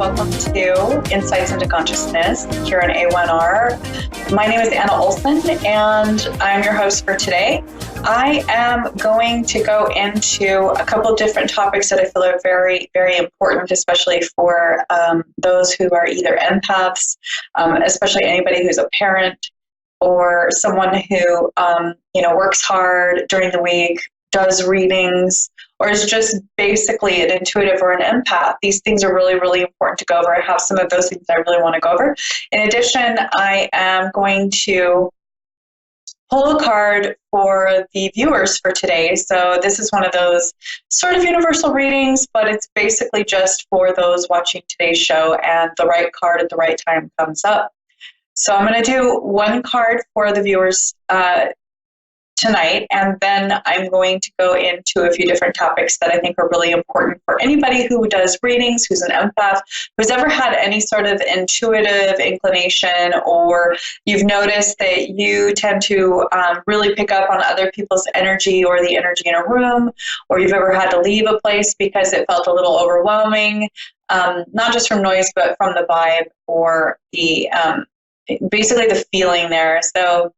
welcome to Insights into Consciousness here on A1R. My name is Anna Olsen, and I'm your host for today. I am going to go into a couple of different topics that I feel are very, very important, especially for those who are either empaths, especially anybody who's a parent or someone who works hard during the week, does readings, or is just basically an intuitive or an empath. These things are really, really important to go over. I have some of those things I really want to go over. In addition, I am going to pull a card for the viewers for today. So this is one of those sort of universal readings, but it's basically just for those watching today's show, and the right card at the right time comes up. So I'm going to do one card for the viewers tonight, and then I'm going to go into a few different topics that I think are really important for anybody who does readings, who's an empath, who's ever had any sort of intuitive inclination, or you've noticed that you tend to really pick up on other people's energy or the energy in a room, or you've ever had to leave a place because it felt a little overwhelming, not just from noise, but from the vibe or the basically the feeling there. So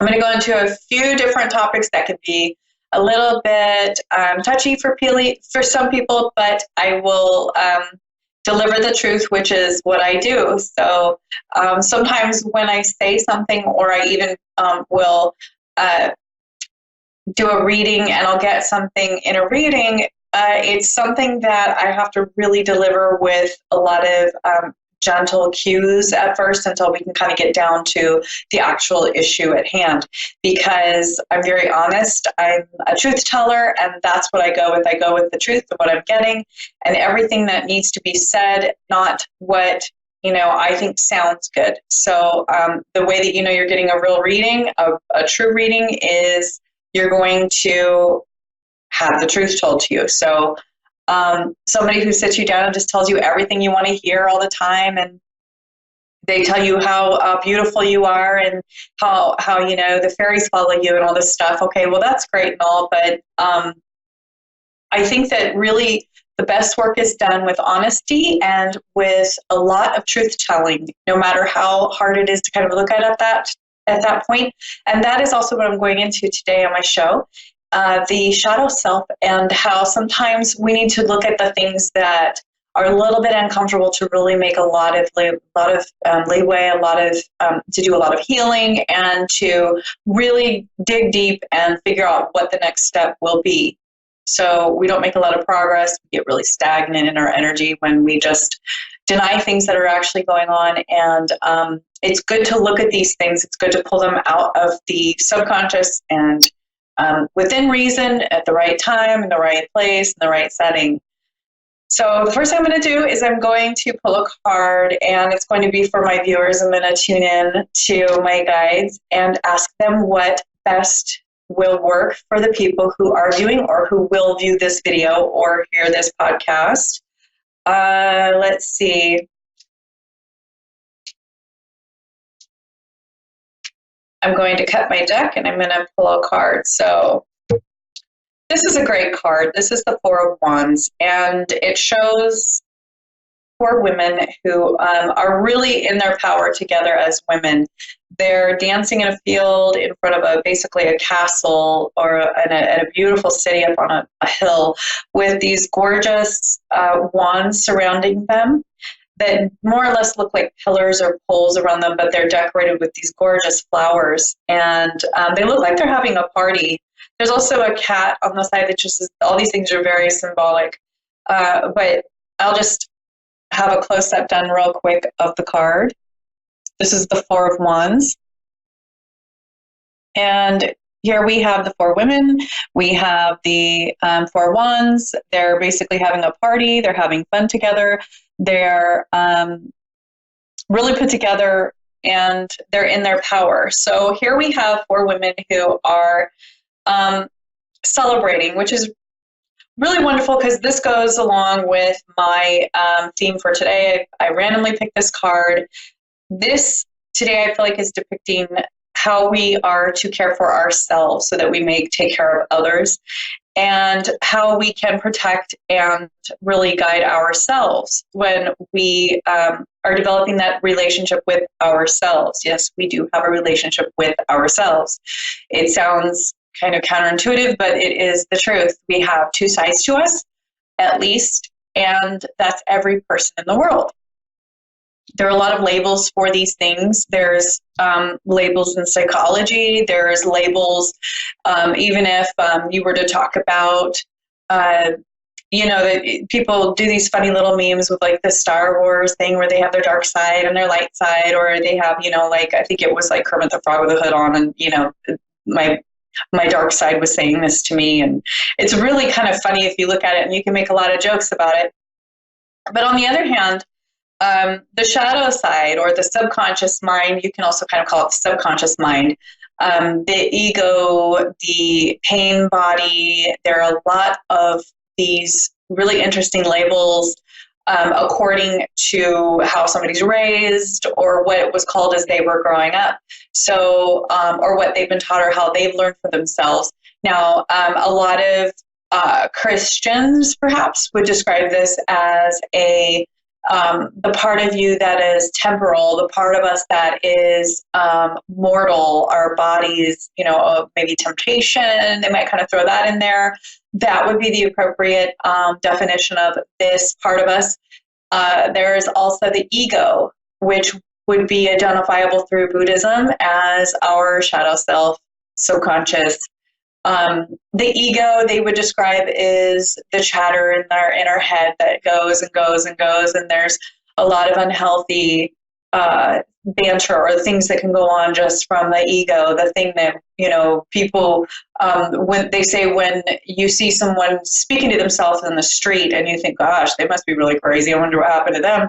I'm going to go into a few different topics that could be a little bit touchy for some people, but I will deliver the truth, which is what I do. So sometimes when I say something, or I even will do a reading and I'll get something in a reading, it's something that I have to really deliver with a lot of gentle cues at first until we can kind of get down to the actual issue at hand, because I'm very honest. I'm a truth teller, and that's what I go with. I go with the truth of what I'm getting and everything that needs to be said, not what I think sounds good. So the way that you're getting a real reading, a true reading, is you're going to have the truth told to you. So somebody who sits you down and just tells you everything you want to hear all the time, and they tell you how beautiful you are and how the fairies follow you and all this stuff. Okay, well, that's great and all, but I think that really the best work is done with honesty and with a lot of truth telling, no matter how hard it is to kind of look at that point. And that is also what I'm going into today on my show. The shadow self, and how sometimes we need to look at the things that are a little bit uncomfortable to really make a lot of leeway, to do a lot of healing, and to really dig deep and figure out what the next step will be. So we don't make a lot of progress. We get really stagnant in our energy when we just deny things that are actually going on. And it's good to look at these things. It's good to pull them out of the subconscious and within reason, at the right time, in the right place, in the right setting. So the first thing I'm going to do is I'm going to pull a card, and it's going to be for my viewers. I'm going to tune in to my guides and ask them what best will work for the people who are viewing or who will view this video or hear this podcast. Let's see. I'm going to cut my deck, and I'm going to pull a card. So this is a great card. This is the Four of Wands, and it shows four women who are really in their power together as women. They're dancing in a field in front of basically a castle, or in a beautiful city up on a hill, with these gorgeous wands surrounding them that more or less look like pillars or poles around them, but they're decorated with these gorgeous flowers. And they look like they're having a party. There's also a cat on the side that just all these things are very symbolic. But I'll just have a close-up done real quick of the card. This is the Four of Wands. And here we have the four women. We have the Four Wands. They're basically having a party. They're having fun together. They're really put together, and they're in their power. So here we have four women who are celebrating, which is really wonderful, because this goes along with my theme for today. I randomly picked this card. This today I feel like is depicting how we are to care for ourselves so that we may take care of others. and how we can protect and really guide ourselves when we are developing that relationship with ourselves. Yes, we do have a relationship with ourselves. It sounds kind of counterintuitive, but it is the truth. We have two sides to us, at least, and that's every person in the world. There are a lot of labels for these things. There's labels in psychology. There's labels, even if you were to talk about, people do these funny little memes with like the Star Wars thing where they have their dark side and their light side, or they have, like, I think it was like Kermit the Frog with a hood on, and, my dark side was saying this to me. And it's really kind of funny if you look at it, and you can make a lot of jokes about it. But on the other hand, the shadow side, or the subconscious mind, you can also kind of call it the subconscious mind, the ego, the pain body. There are a lot of these really interesting labels according to how somebody's raised, or what it was called as they were growing up. So, or what they've been taught, or how they've learned for themselves. Now, a lot of Christians perhaps would describe this as the part of you that is temporal, the part of us that is mortal, our bodies, maybe temptation, they might kind of throw that in there. That would be the appropriate definition of this part of us. There is also the ego, which would be identifiable through Buddhism as our shadow self, subconscious. The ego, they would describe, is the chatter in our head that goes and goes and goes, and there's a lot of unhealthy banter, or things that can go on just from the ego. The thing that, people, when they say, when you see someone speaking to themselves in the street and you think, gosh, they must be really crazy, I wonder what happened to them.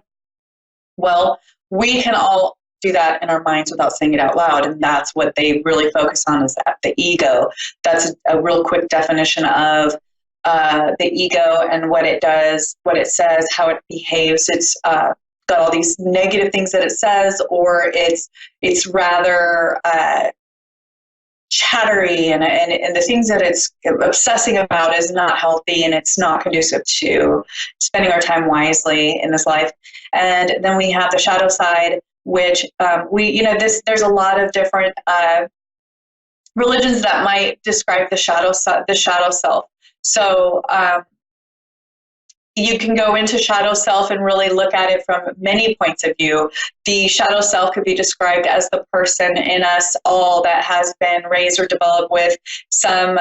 Well, we can all do that in our minds without saying it out loud, and that's what they really focus on, is that the ego. That's a real quick definition of the ego and what it does, what it says, how it behaves. It's got all these negative things that it says, or it's rather chattery, and the things that it's obsessing about is not healthy, and it's not conducive to spending our time wisely in this life. And then we have the shadow side, which there's a lot of different religions that might describe the shadow self. So you can go into shadow self and really look at it from many points of view. The shadow self could be described as the person in us all that has been raised or developed with some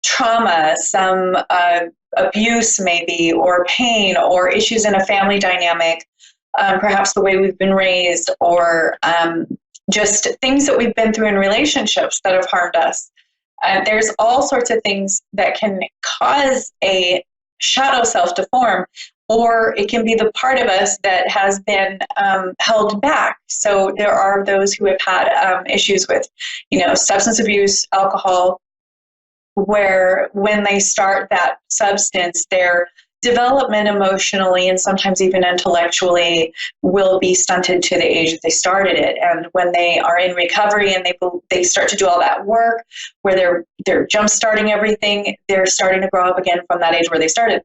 trauma, some abuse maybe, or pain, or issues in a family dynamic, perhaps the way we've been raised, or just things that we've been through in relationships that have harmed us. There's all sorts of things that can cause a shadow self to form, or it can be the part of us that has been held back. So there are those who have had issues with, substance abuse, alcohol, where when they start that substance, their development emotionally and sometimes even intellectually will be stunted to the age that they started it. And when they are in recovery and they start to do all that work where they're jump starting everything, they're starting to grow up again from that age where they started.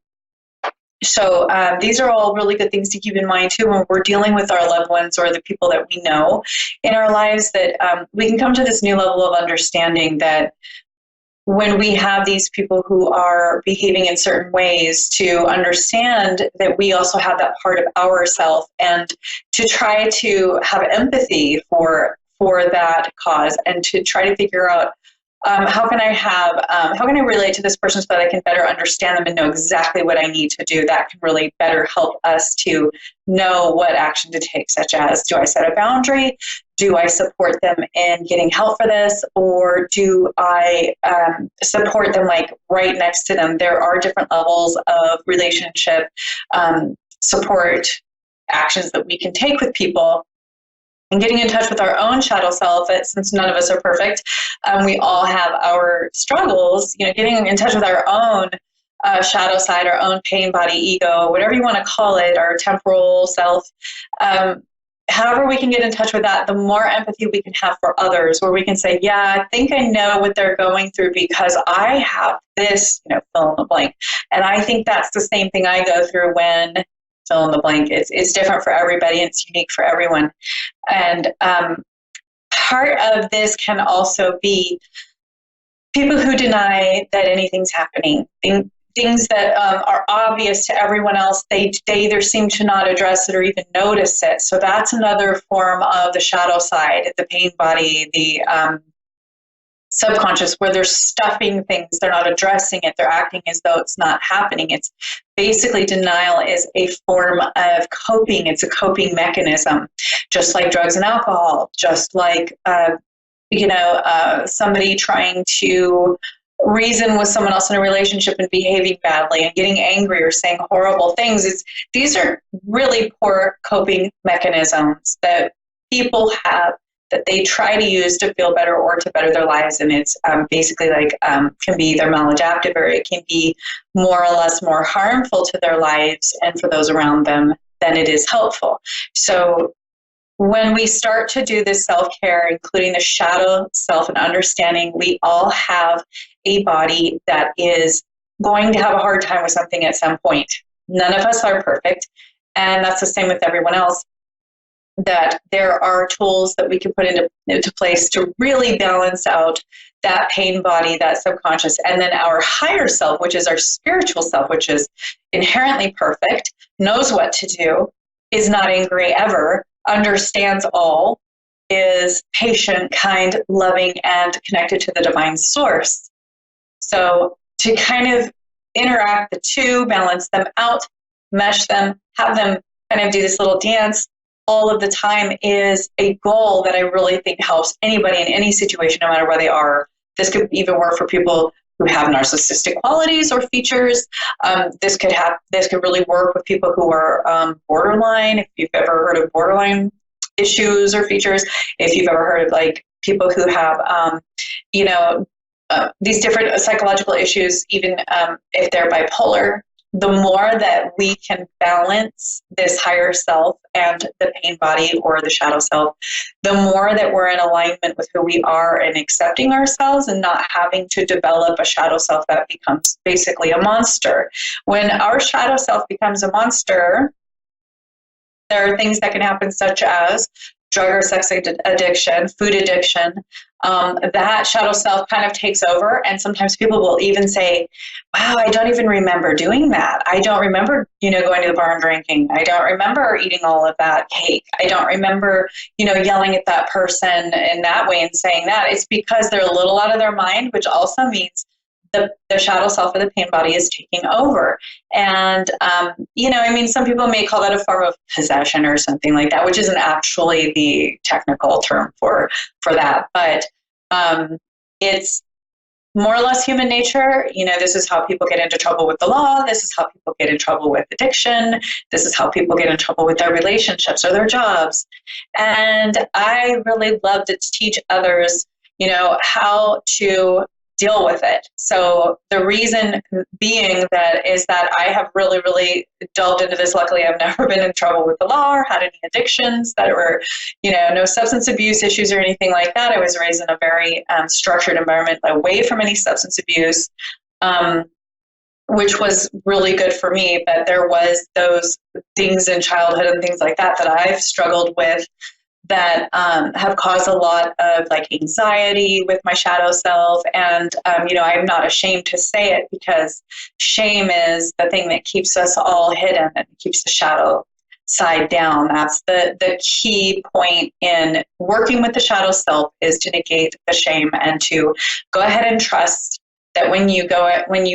So these are all really good things to keep in mind too when we're dealing with our loved ones or the people that we know in our lives, that we can come to this new level of understanding that when we have these people who are behaving in certain ways, to understand that we also have that part of ourself, and to try to have empathy for that cause, and to try to figure out how can I relate to this person so that I can better understand them and know exactly what I need to do. That can really better help us to know what action to take, such as, do I set a boundary? Do I support them in getting help for this? Or do I support them like right next to them? There are different levels of relationship support actions that we can take with people. And getting in touch with our own shadow self, since none of us are perfect, we all have our struggles, getting in touch with our own shadow side, our own pain body, ego, whatever you want to call it, our temporal self, however we can get in touch with that, the more empathy we can have for others, where we can say, yeah, I think I know what they're going through because I have this, fill in the blank. And I think that's the same thing I go through when fill in the blank. It's different for everybody and it's unique for everyone. And part of this can also be people who deny that anything's happening. Things that are obvious to everyone else, they either seem to not address it or even notice it. So that's another form of the shadow side, the pain body, the subconscious, where they're stuffing things, they're not addressing it, they're acting as though it's not happening. It's basically, denial is a form of coping. It's a coping mechanism, just like drugs and alcohol, just like somebody trying to reason with someone else in a relationship and behaving badly and getting angry or saying horrible things. These are really poor coping mechanisms that people have that they try to use to feel better or to better their lives. And it's basically can be either maladaptive or it can be more or less more harmful to their lives and for those around them than it is helpful. So when we start to do this self-care, including the shadow self and understanding we all have a body that is going to have a hard time with something at some point. None of us are perfect. And that's the same with everyone else, that there are tools that we can put into place to really balance out that pain body, that subconscious, and then our higher self, which is our spiritual self, which is inherently perfect, knows what to do, is not angry ever, understands all, is patient, kind, loving, and connected to the divine source. So to kind of interact the two, balance them out, mesh them, have them kind of do this little dance all of the time is a goal that I really think helps anybody in any situation, no matter where they are. This could even work for people who have narcissistic qualities or features. This could really work with people who are borderline. If you've ever heard of borderline issues or features, if you've ever heard of people who have these different psychological issues, even if they're bipolar, the more that we can balance this higher self and the pain body or the shadow self, the more that we're in alignment with who we are and accepting ourselves and not having to develop a shadow self that becomes basically a monster. When our shadow self becomes a monster, there are things that can happen, such as drug or sex addiction, food addiction. That shadow self kind of takes over, and sometimes people will even say, wow, I don't even remember doing that. I don't remember, going to the bar and drinking. I don't remember eating all of that cake. I don't remember, yelling at that person in that way and saying that. It's because they're a little out of their mind, which also means the shadow self of the pain body is taking over. And, some people may call that a form of possession or something like that, which isn't actually the technical term for that. But it's more or less human nature. This is how people get into trouble with the law. This is how people get in trouble with addiction. This is how people get in trouble with their relationships or their jobs. I really love to teach others, how to deal with it. So the reason being is that I have really, really delved into this. Luckily, I've never been in trouble with the law or had any addictions that were, no substance abuse issues or anything like that. I was raised in a very structured environment away from any substance abuse, which was really good for me. But there was those things in childhood and things like that I've struggled with that have caused a lot of anxiety with my shadow self. And, I'm not ashamed to say it, because shame is the thing that keeps us all hidden and keeps the shadow side down. That's the key point in working with the shadow self, is to negate the shame and to go ahead and trust that when you go out and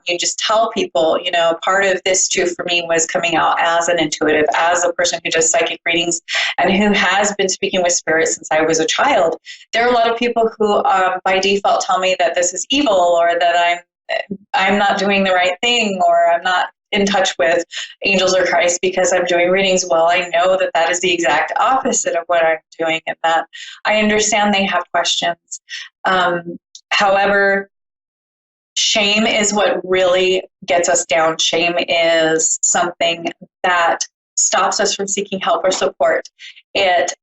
you just tell people, part of this too for me was coming out as an intuitive, as a person who does psychic readings and who has been speaking with spirits since I was a child. There are a lot of people who by default tell me that this is evil, or that I'm not doing the right thing, or I'm not in touch with angels or Christ because I'm doing readings. Well, I know that is the exact opposite of what I'm doing, and that I understand they have questions. However, shame is what really gets us down. Shame is something that stops us from seeking help or support. It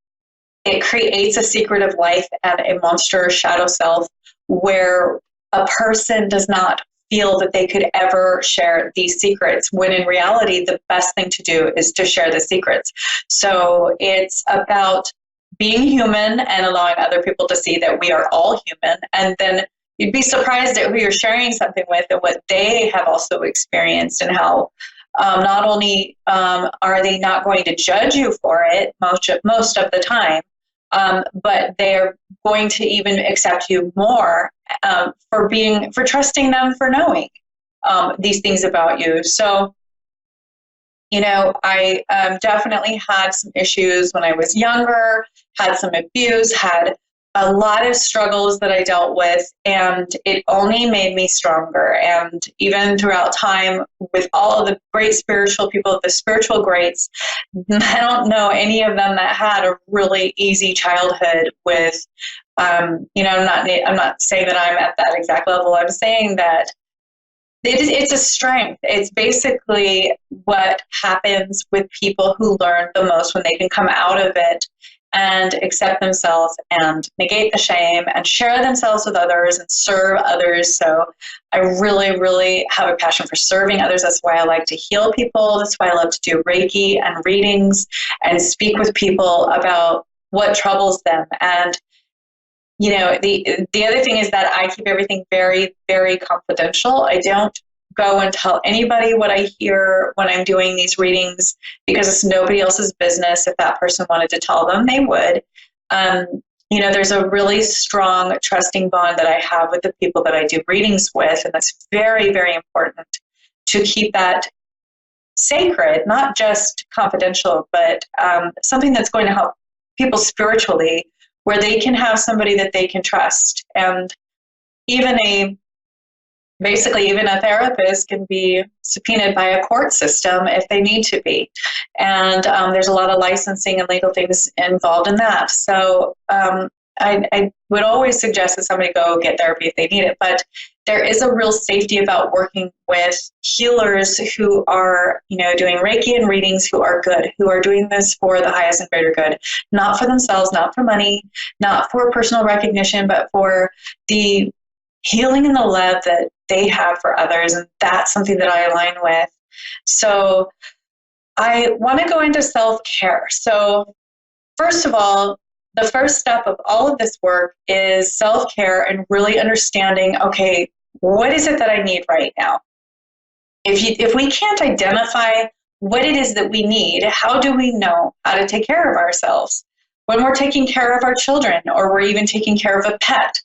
creates a secretive life and a monster shadow self where a person does not feel that they could ever share these secrets, when in reality, the best thing to do is to share the secrets. So it's about being human and allowing other people to see that we are all human. And then you'd be surprised at who you're sharing something with and what they have also experienced, and how not only are they not going to judge you for it most of the time, but they're going to even accept you more for trusting them, for knowing these things about you. So, I definitely had some issues when I was younger, had some abuse, had a lot of struggles that I dealt with, and it only made me stronger. And even throughout time, with all of the great spiritual people, the spiritual greats, I don't know any of them that had a really easy childhood with, I'm not saying that I'm at that exact level. I'm saying that it's a strength. It's basically what happens with people who learn the most, when they can come out of it and accept themselves and negate the shame and share themselves with others and serve others. So I really, really have a passion for serving others. That's why I like to heal people. That's why I love to do Reiki and readings and speak with people about what troubles them. And the other thing is that I keep everything very, very confidential. I don't go and tell anybody what I hear when I'm doing these readings, because it's nobody else's business. If that person wanted to tell them, they would. There's a really strong, trusting bond that I have with the people that I do readings with, and that's very, very important to keep that sacred, not just confidential, but something that's going to help people spiritually, where they can have somebody that they can trust. And even a therapist can be subpoenaed by a court system if they need to be. And there's a lot of licensing and legal things involved in that. So I would always suggest that somebody go get therapy if they need it. But there is a real safety about working with healers who are, doing Reiki and readings, who are good, who are doing this for the highest and greater good, not for themselves, not for money, not for personal recognition, but for the healing and the love that they have for others. And that's something that I align with. So I want to go into self-care. So first of all, the first step of all of this work is self-care and really understanding, okay, what is it that I need right now? If we can't identify what it is that we need, how do we know how to take care of ourselves? When we're taking care of our children, or we're even taking care of a pet,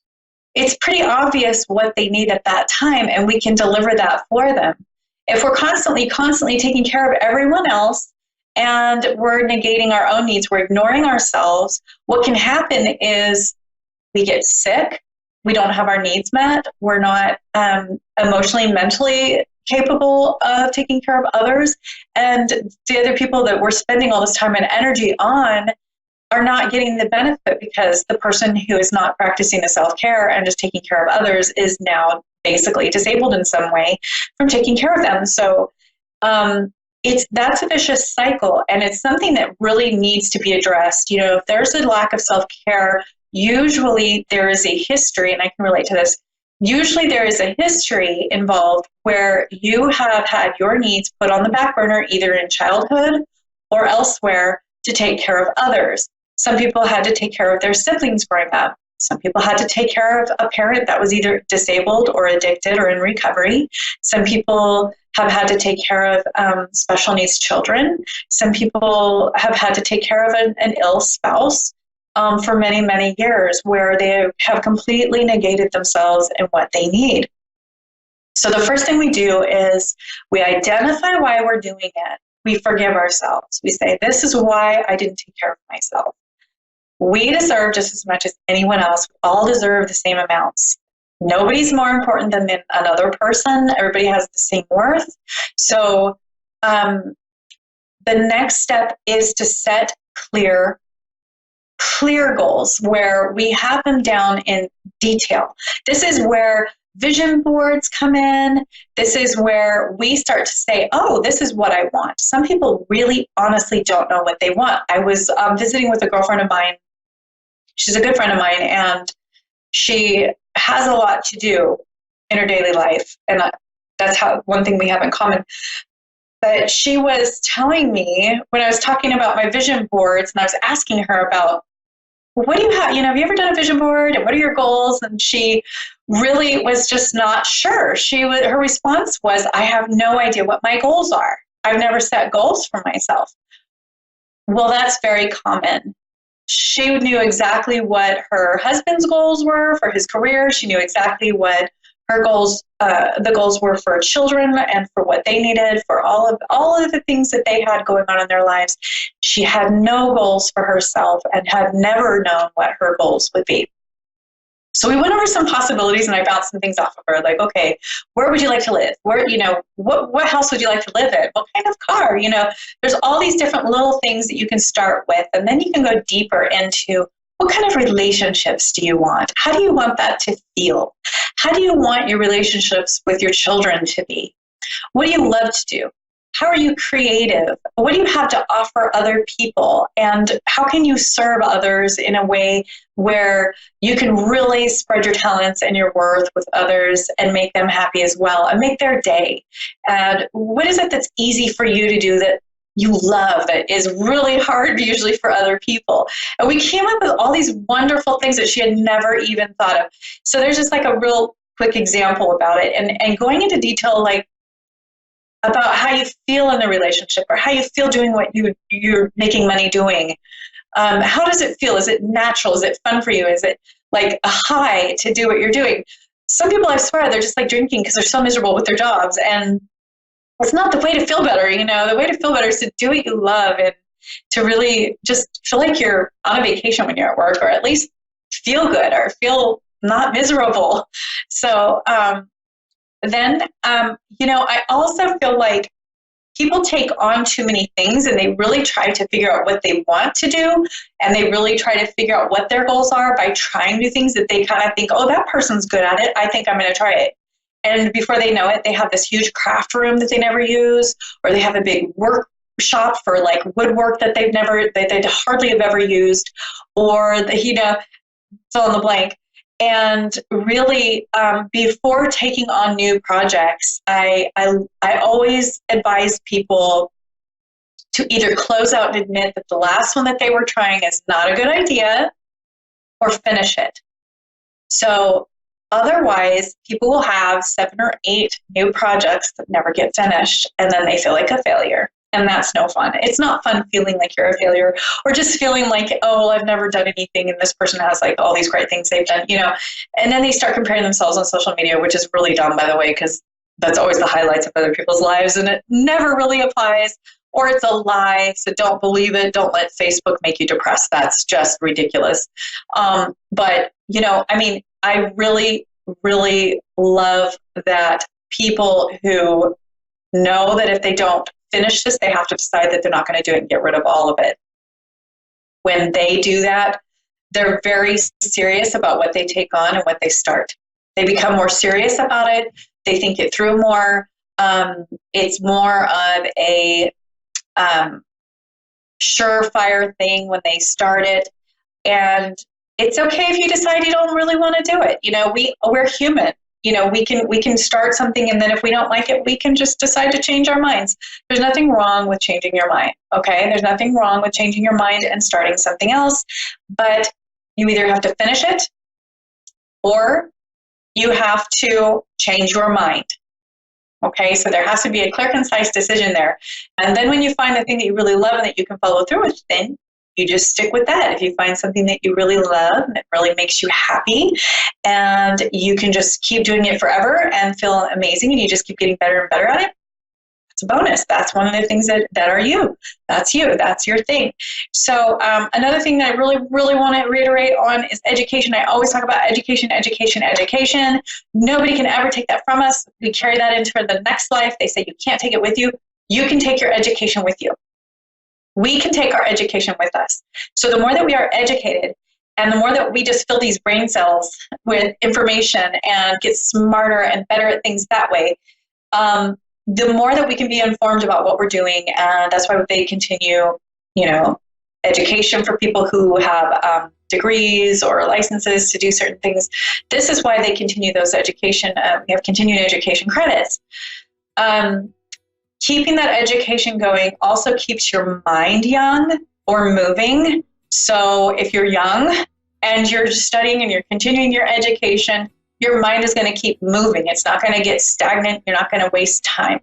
it's pretty obvious what they need at that time, and we can deliver that for them. If we're constantly taking care of everyone else, and we're negating our own needs, we're ignoring ourselves, what can happen is we get sick, we don't have our needs met, we're not emotionally, mentally capable of taking care of others, and the other people that we're spending all this time and energy on are not getting the benefit, because the person who is not practicing the self-care and just taking care of others is now basically disabled in some way from taking care of them. So that's a vicious cycle, and it's something that really needs to be addressed. If there's a lack of self-care, usually there is a history, and I can relate to this. Usually there is a history involved where you have had your needs put on the back burner, either in childhood or elsewhere, to take care of others. Some people had to take care of their siblings growing up. Some people had to take care of a parent that was either disabled or addicted or in recovery. Some people have had to take care of special needs children. Some people have had to take care of an ill spouse for many, many years, where they have completely negated themselves and what they need. So the first thing we do is we identify why we're doing it. We forgive ourselves. We say, this is why I didn't take care of myself. We deserve just as much as anyone else. We all deserve the same amounts. Nobody's more important than another person. Everybody has the same worth. So the next step is to set clear goals where we have them down in detail. This is where vision boards come in. This is where we start to say, oh, this is what I want. Some people really honestly don't know what they want. I was visiting with a girlfriend of mine. She's a good friend of mine, and she has a lot to do in her daily life. And that's how one thing we have in common. But she was telling me when I was talking about my vision boards, and I was asking her about, what do you have? Have you ever done a vision board, and what are your goals? And she really was just not sure. Her response was, I have no idea what my goals are. I've never set goals for myself. Well, that's very common. She knew exactly what her husband's goals were for his career. She knew exactly what her goals, the goals were for children and for what they needed, for all of the things that they had going on in their lives. She had no goals for herself and had never known what her goals would be. So we went over some possibilities, and I bounced some things off of her, like, okay, where would you like to live? Where, what house would you like to live in? What kind of car? There's all these different little things that you can start with, and then you can go deeper into, what kind of relationships do you want? How do you want that to feel? How do you want your relationships with your children to be? What do you love to do? How are you creative? What do you have to offer other people? And how can you serve others in a way where you can really spread your talents and your worth with others and make them happy as well and make their day? And what is it that's easy for you to do that you love, that is really hard usually for other people? And we came up with all these wonderful things that she had never even thought of. So there's just like a real quick example about it, and going into detail, like about how you feel in the relationship, or how you feel doing what you're making money doing. How does it feel? Is it natural? Is it fun for you? Is it like a high to do what you're doing? Some people, I swear, they're just like drinking because they're so miserable with their jobs, and it's not the way to feel better. The way to feel better is to do what you love and to really just feel like you're on a vacation when you're at work, or at least feel good or feel not miserable. So then, I also feel like people take on too many things, and they really try to figure out what they want to do, and they really try to figure out what their goals are by trying new things that they kind of think, oh, that person's good at it, I think I'm going to try it. And before they know it, they have this huge craft room that they never use, or they have a big workshop for like woodwork that they hardly have ever used, or fill in the blank. And really, before taking on new projects, I always advise people to either close out and admit that the last one that they were trying is not a good idea, or finish it. So otherwise, people will have 7 or 8 new projects that never get finished, and then they feel like a failure. And that's no fun. It's not fun feeling like you're a failure, or just feeling like, oh, well, I've never done anything, and this person has like all these great things they've done, and then they start comparing themselves on social media, which is really dumb, by the way, because that's always the highlights of other people's lives, and it never really applies, or it's a lie. So don't believe it. Don't let Facebook make you depressed. That's just ridiculous. But, I really, really love that people who know that if they don't finish this, they have to decide that they're not going to do it and get rid of all of it. When they do that, they're very serious about what they take on and what they start. They become more serious about it. They think it through more. It's more of a surefire thing when they start it. And it's okay if you decide you don't really want to do it. We're human. We can start something, and then if we don't like it, we can just decide to change our minds. There's nothing wrong with changing your mind, okay? There's nothing wrong with changing your mind and starting something else, but you either have to finish it, or you have to change your mind, okay? So there has to be a clear, concise decision there. And then when you find the thing that you really love and that you can follow through with, then you just stick with that. If you find something that you really love and it really makes you happy, and you can just keep doing it forever and feel amazing, and you just keep getting better and better at it, it's a bonus. That's one of the things that are you. That's you. That's your thing. So another thing that I really, really want to reiterate on is education. I always talk about education, education, education. Nobody can ever take that from us. We carry that into the next life. They say you can't take it with you. You can take your education with you. We can take our education with us. So the more that we are educated And the more that we just fill these brain cells with information and get smarter and better at things that way, the more that we can be informed about what we're doing. And that's why they continue, education for people who have degrees or licenses to do certain things. This is why they continue those education. We have continuing education credits. Keeping that education going also keeps your mind young or moving. So if you're young and you're studying and you're continuing your education, your mind is going to keep moving. It's not going to get stagnant. You're not going to waste time.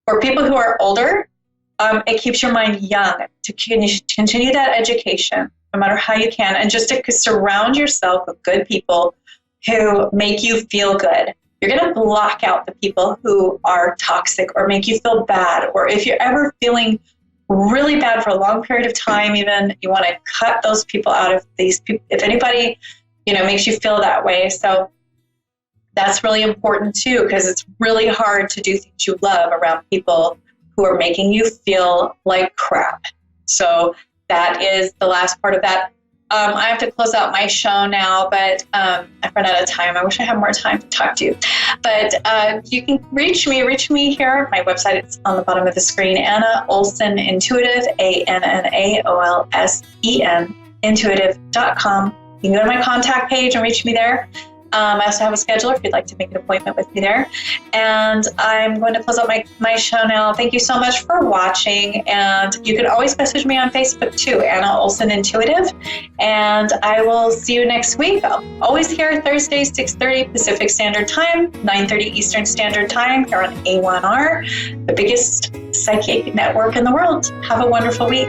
For people who are older, it keeps your mind young to continue that education, no matter how you can, and just to surround yourself with good people who make you feel good. You're going to block out the people who are toxic or make you feel bad, or if you're ever feeling really bad for a long period of time, even, you want to cut those people out of these people, if anybody, makes you feel that way. So that's really important too, because it's really hard to do things you love around people who are making you feel like crap. So that is the last part of that. I have to close out my show now, but I've run out of time. I wish I had more time to talk to you. But you can reach me here. My website is on the bottom of the screen, Anna Olsen Intuitive, ANNAOLSEN, intuitive.com. You can go to my contact page and reach me there. I also have a scheduler if you'd like to make an appointment with me there. And I'm going to close out my show now. Thank you so much for watching. And you can always message me on Facebook too, Anna Olsen Intuitive. And I will see you next week. I'm always here Thursdays, 6:30 Pacific Standard Time, 9:30 Eastern Standard Time here on A1R, the biggest psychic network in the world. Have a wonderful week.